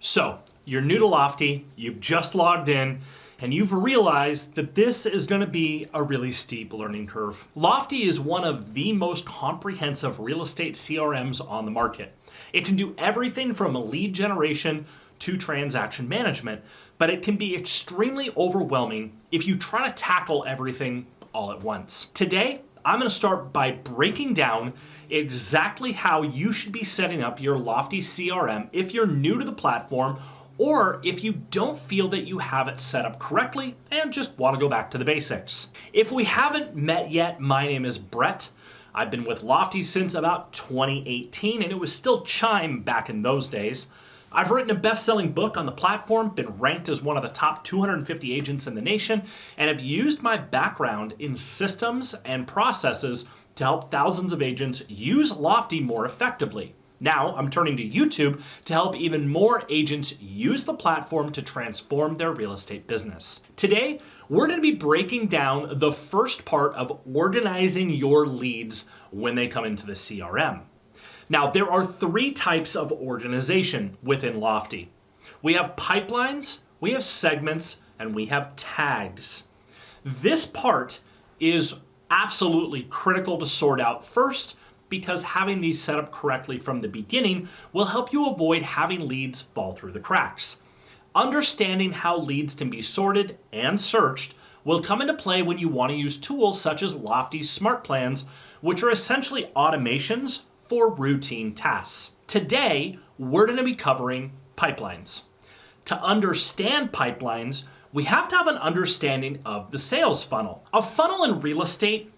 So, you're new to Lofty, you've just logged in, and you've realized that this is going to be a really steep learning curve. Lofty is one of the most comprehensive real estate CRMs on the market. It can do everything from lead generation to transaction management, but it can be extremely overwhelming if you try to tackle everything all at once. Today, I'm going to start by breaking down exactly how you should be setting up your Lofty CRM if you're new to the platform or if you don't feel that you have it set up correctly and just want to go back to the basics. If we haven't met yet, my name is Brett. I've been with Lofty since about 2018, and it was still Chime back in those days. I've written a best-selling book on the platform, been ranked as one of the top 250 agents in the nation, and have used my background in systems and processes to help thousands of agents use Lofty more effectively. Now, I'm turning to YouTube to help even more agents use the platform to transform their real estate business. Today, we're going to be breaking down the first part of organizing your leads when they come into the CRM. Now, there are three types of organization within Lofty. We have pipelines, we have segments, and we have tags. This part is absolutely critical to sort out first because having these set up correctly from the beginning will help you avoid having leads fall through the cracks. Understanding how leads can be sorted and searched will come into play when you want to use tools such as Lofty's Smart Plans, which are essentially automations for routine tasks. Today, we're going to be covering pipelines. To understand pipelines, we have to have an understanding of the sales funnel. A funnel in real estate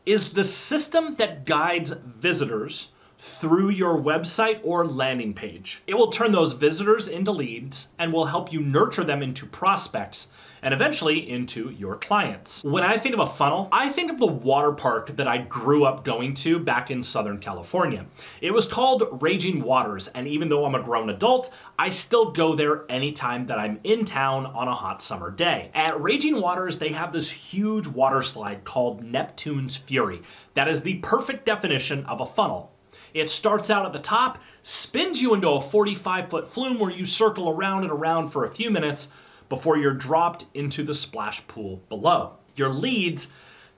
is the system that guides visitors through your website or landing page. It will turn those visitors into leads and will help you nurture them into prospects and eventually into your clients. When I think of a funnel, I think of the water park that I grew up going to back in Southern California. It was called Raging Waters, and even though I'm a grown adult, I still go there anytime that I'm in town on a hot summer day. At Raging Waters, they have this huge water slide called Neptune's Fury. That is the perfect definition of a funnel. It starts out at the top, spins you into a 45-foot flume where you circle around and around for a few minutes before you're dropped into the splash pool below. Your leads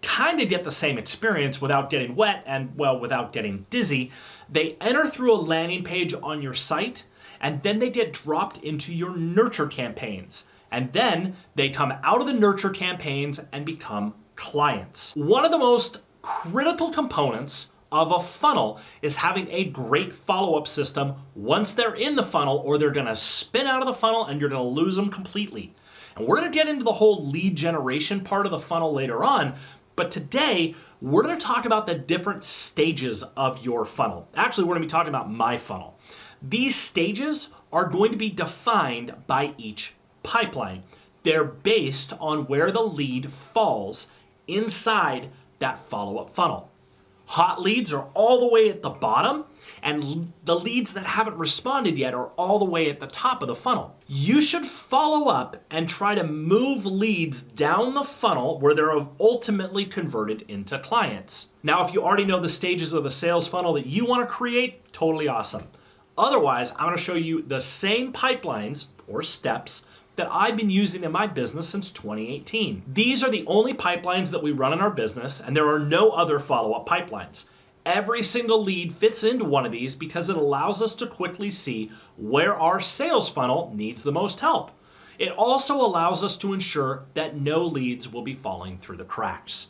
kind of get the same experience without getting wet and, well, without getting dizzy. They enter through a landing page on your site, and then they get dropped into your nurture campaigns. And then they come out of the nurture campaigns and become clients. One of the most critical components of a funnel is having a great follow-up system once they're in the funnel, or they're going to spin out of the funnel and you're going to lose them completely. And we're going to get into the whole lead generation part of the funnel later on, but today we're going to talk about the different stages of your funnel. Actually, we're going to be talking about my funnel. These stages are going to be defined by each pipeline. They're based on where the lead falls inside that follow-up funnel. Hot leads are all the way at the bottom, and the leads that haven't responded yet are all the way at the top of the funnel. You should follow up and try to move leads down the funnel where they're ultimately converted into clients. Now, if you already know the stages of the sales funnel that you want to create, totally awesome. Otherwise, I'm going to show you the same pipelines or steps that I've been using in my business since 2018. These are the only pipelines that we run in our business, and there are no other follow-up pipelines. Every single lead fits into one of these because it allows us to quickly see where our sales funnel needs the most help. It also allows us to ensure that no leads will be falling through the cracks.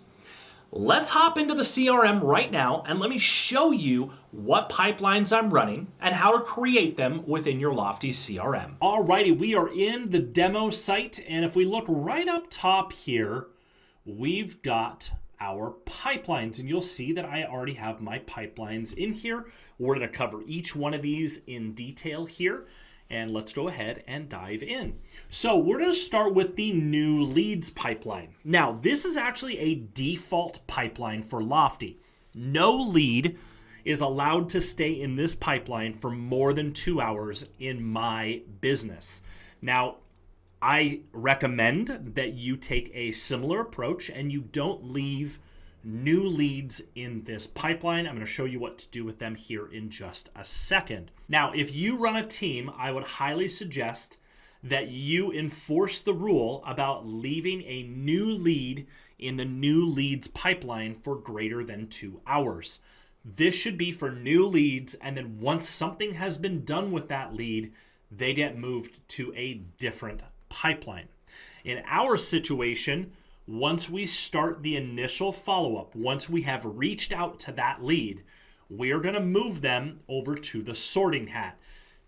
Let's hop into the CRM right now and let me show you what pipelines I'm running and how to create them within your Lofty CRM. Alrighty, we are in the demo site, and if we look right up top here, we've got our pipelines, and you'll see that I already have my pipelines in here. We're going to cover each one of these in detail here. And let's go ahead and dive in. So we're going to start with the new leads pipeline. Now, this is actually a default pipeline for Lofty. No lead is allowed to stay in this pipeline for more than 2 hours in my business. Now, I recommend that you take a similar approach and you don't leave new leads in this pipeline. I'm going to show you what to do with them here in just a second. Now, if you run a team, I would highly suggest that you enforce the rule about leaving a new lead in the new leads pipeline for greater than 2 hours. This should be for new leads, and then once something has been done with that lead, they get moved to a different pipeline. In our situation, once we start the initial follow-up, once we have reached out to that lead, we are going to move them over to the sorting hat.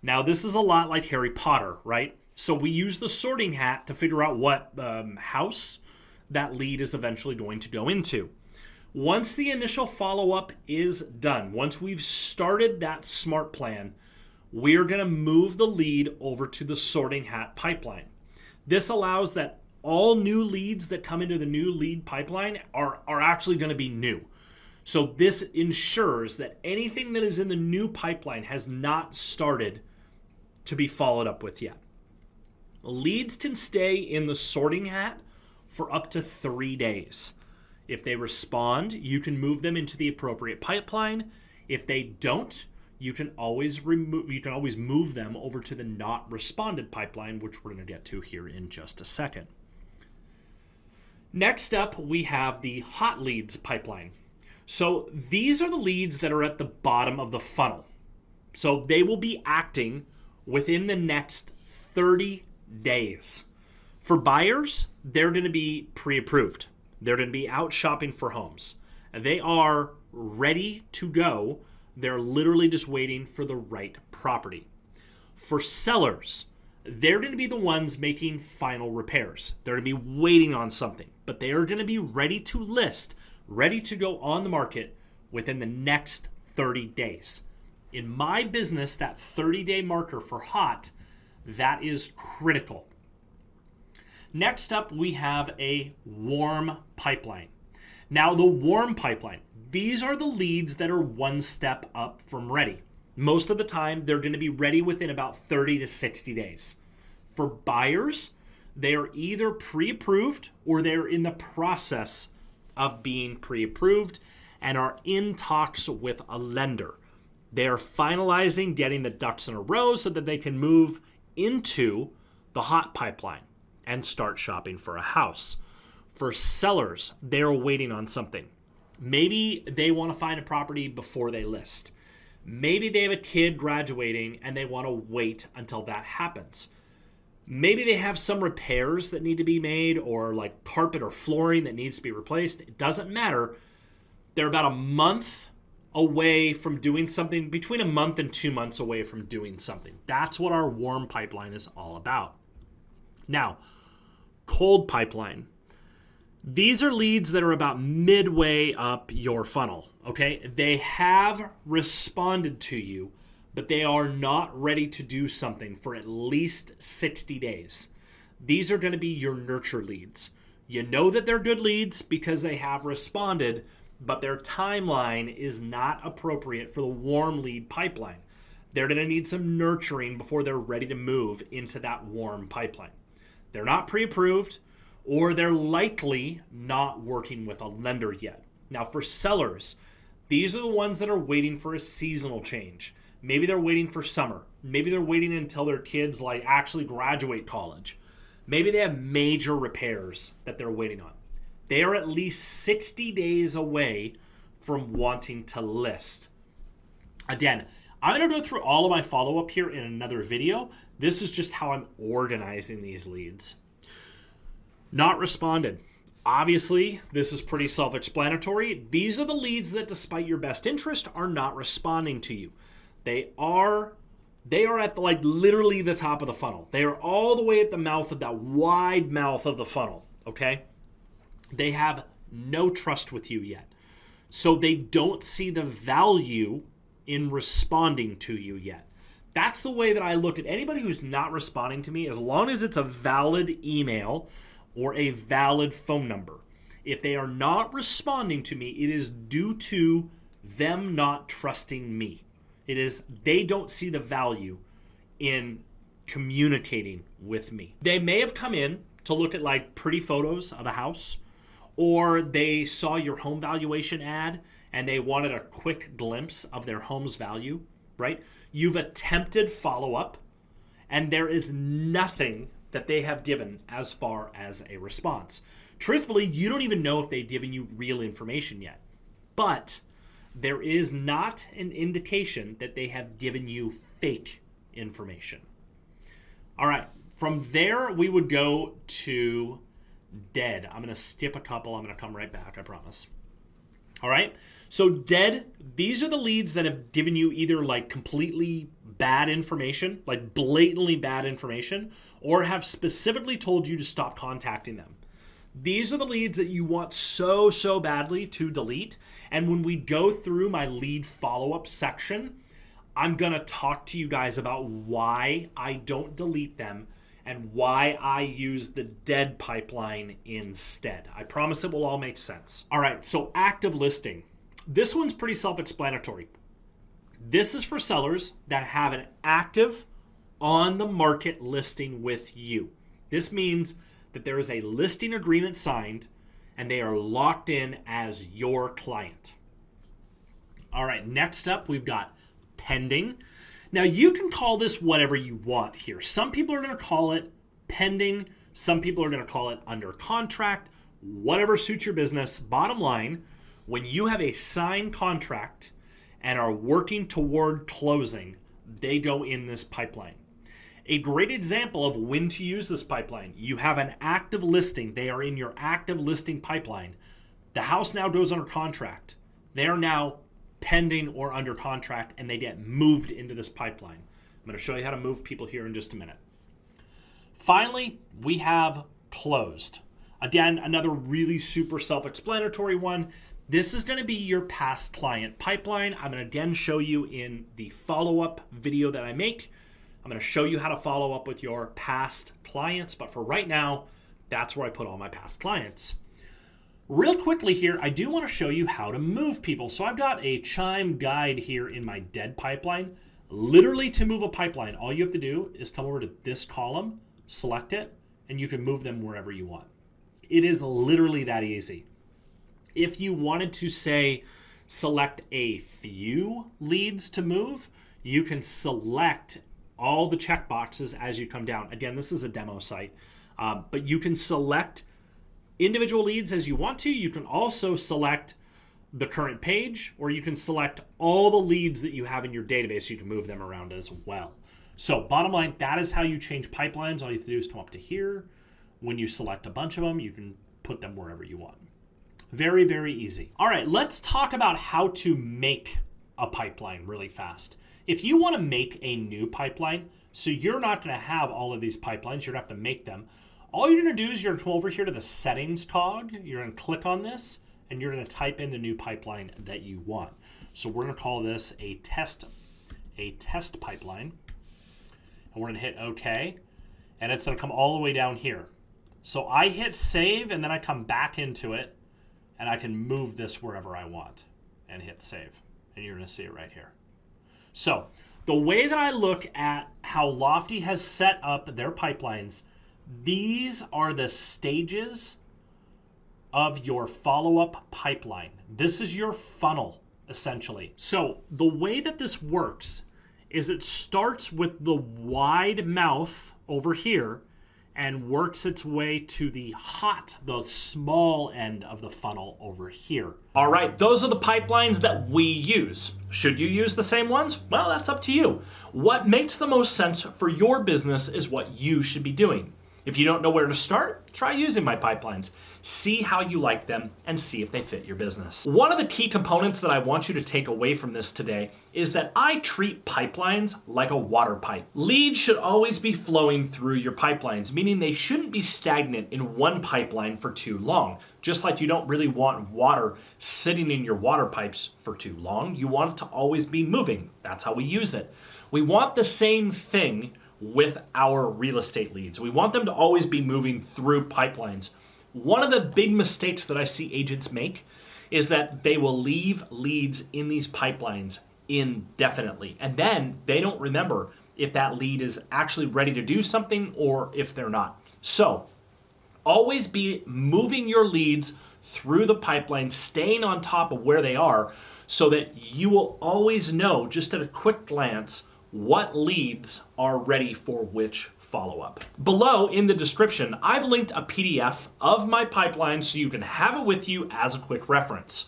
Now, this is a lot like Harry Potter, right? So we use the sorting hat to figure out what house that lead is eventually going to go into. Once the initial follow-up is done, once we've started that smart plan, we're going to move the lead over to the sorting hat pipeline. This allows that all new leads that come into the new lead pipeline are actually going to be new. So this ensures that anything that is in the new pipeline has not started to be followed up with yet. Leads can stay in the sorting hat for up to 3 days. If they respond, you can move them into the appropriate pipeline. If they don't, you can always move them over to the not responded pipeline, which we're going to get to here in just a second. Next up, we have the hot leads pipeline. So these are the leads that are at the bottom of the funnel. So they will be acting within the next 30 days. For buyers, they're going to be pre-approved. They're going to be out shopping for homes. They are ready to go. They're literally just waiting for the right property. For sellers, they're going to be the ones making final repairs. They're going to be waiting on something, but they are going to be ready to list, ready to go on the market within the next 30 days. In my business, that 30-day marker for hot, that is critical. Next up, we have a warm pipeline. Now, the warm pipeline, these are the leads that are one step up from ready. Most of the time, they're going to be ready within about 30 to 60 days. For buyers, they are either pre-approved or they're in the process of being pre-approved and are in talks with a lender. They are finalizing getting the ducks in a row so that they can move into the hot pipeline and start shopping for a house. For sellers, they're waiting on something. Maybe they want to find a property before they list. Maybe they have a kid graduating and they want to wait until that happens. Maybe they have some repairs that need to be made or like carpet or flooring that needs to be replaced. It doesn't matter. They're about a month away from doing something, between a month and 2 months away from doing something. That's what our warm pipeline is all about. Now, cold pipeline. These are leads that are about midway up your funnel, okay? They have responded to you, but they are not ready to do something for at least 60 days. These are going to be your nurture leads. You know that they're good leads because they have responded, but their timeline is not appropriate for the warm lead pipeline. They're going to need some nurturing before they're ready to move into that warm pipeline. They're not pre-approved, or they're likely not working with a lender yet. Now, for sellers, these are the ones that are waiting for a seasonal change. Maybe they're waiting for summer. Maybe they're waiting until their kids actually graduate college. Maybe they have major repairs that they're waiting on. They are at least 60 days away from wanting to list. Again, I'm going to go through all of my follow-up here in another video. This is just how I'm organizing these leads. Not responded. Obviously, this is pretty self-explanatory. These are the leads that, despite your best interest, are not responding to you. They are at literally the top of the funnel. They are all the way at the mouth of that wide mouth of the funnel, okay? They have no trust with you yet. So they don't see the value in responding to you yet. That's the way that I look at anybody who's not responding to me, as long as it's a valid email or a valid phone number. If they are not responding to me, it is due to them not trusting me. It is they don't see the value in communicating with me. They may have come in to look at pretty photos of a house, or they saw your home valuation ad and they wanted a quick glimpse of their home's value, right? You've attempted follow-up, and there is nothing that they have given as far as a response. Truthfully, you don't even know if they've given you real information yet, but there is not an indication that they have given you fake information. All right, from there we would go to dead. I'm going to skip a couple. I'm going to come right back, I promise. All right, so dead, these are the leads that have given you either like completely bad information, like blatantly bad information, or have specifically told you to stop contacting them. These are the leads that you want so badly to delete. And when we go through my lead follow-up section, I'm going to talk to you guys about why I don't delete them and why I use the dead pipeline instead. I promise it will all make sense. All right, so active listing. This one's pretty self-explanatory. This is for sellers that have an active on the market listing with you. This means that there is a listing agreement signed and they are locked in as your client. All right, next up we've got pending. Now you can call this whatever you want here. Some people are going to call it pending. Some people are going to call it under contract, whatever suits your business. Bottom line, when you have a signed contract and are working toward closing, they go in this pipeline. A great example of when to use this pipeline, you have an active listing. They are in your active listing pipeline. The house now goes under contract. They are now pending or under contract, and they get moved into this pipeline. I'm going to show you how to move people here in just a minute. Finally, we have closed. Again, another really super self-explanatory one. This is going to be your past client pipeline. I'm going to again show you in the follow-up video that I make. I'm going to show you how to follow up with your past clients, but for right now, that's where I put all my past clients. Real quickly here, I do want to show you how to move people. So I've got a Chime guide here in my dead pipeline. Literally, to move a pipeline, all you have to do is come over to this column, select it, and you can move them wherever you want. It is literally that easy. If you wanted to, say, select a few leads to move, you can select all the checkboxes as you come down. Again, this is a demo site, but you can select individual leads as you want to. You can also select the current page, or you can select all the leads that you have in your database so you can move them around as well. So bottom line, that is how you change pipelines. All you have to do is come up to here. When you select a bunch of them, you can put them wherever you want. Very, very easy. All right, let's talk about how to make a pipeline really fast. If you want to make a new pipeline, so you're not going to have all of these pipelines, you're going to have to make them. All you're going to do is you're going to come over here to the settings cog. You're going to click on this, and you're going to type in the new pipeline that you want. So we're going to call this a test pipeline. And we're going to hit OK, and it's going to come all the way down here. So I hit save, and then I come back into it, and I can move this wherever I want and hit save. And you're going to see it right here. So the way that I look at how Lofty has set up their pipelines, these are the stages of your follow-up pipeline. This is your funnel, essentially. So the way that this works is it starts with the wide mouth over here and works its way to the small end of the funnel over here. All right, those are the pipelines that we use. Should you use the same ones? Well, that's up to you. What makes the most sense for your business is what you should be doing. If you don't know where to start, try using my pipelines. See how you like them and see if they fit your business. One of the key components that I want you to take away from this today is that I treat pipelines like a water pipe. Leads should always be flowing through your pipelines, meaning they shouldn't be stagnant in one pipeline for too long. Just like you don't really want water sitting in your water pipes for too long, you want it to always be moving. That's how we use it. We want the same thing with our real estate leads. We want them to always be moving through pipelines. One of the big mistakes that I see agents make is that they will leave leads in these pipelines indefinitely, and then they don't remember if that lead is actually ready to do something or if they're not. So always be moving your leads through the pipeline, staying on top of where they are so that you will always know just at a quick glance what leads are ready for which follow-up. Below in the description, I've linked a PDF of my pipeline so you can have it with you as a quick reference.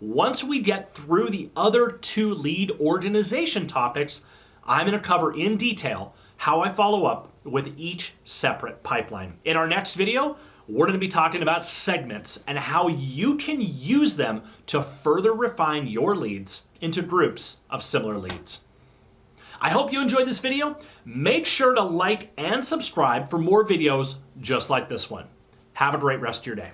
Once we get through the other 2 lead organization topics, I'm going to cover in detail how I follow up with each separate pipeline. In our next video, we're going to be talking about segments and how you can use them to further refine your leads into groups of similar leads. I hope you enjoyed this video. Make sure to like and subscribe for more videos just like this one. Have a great rest of your day.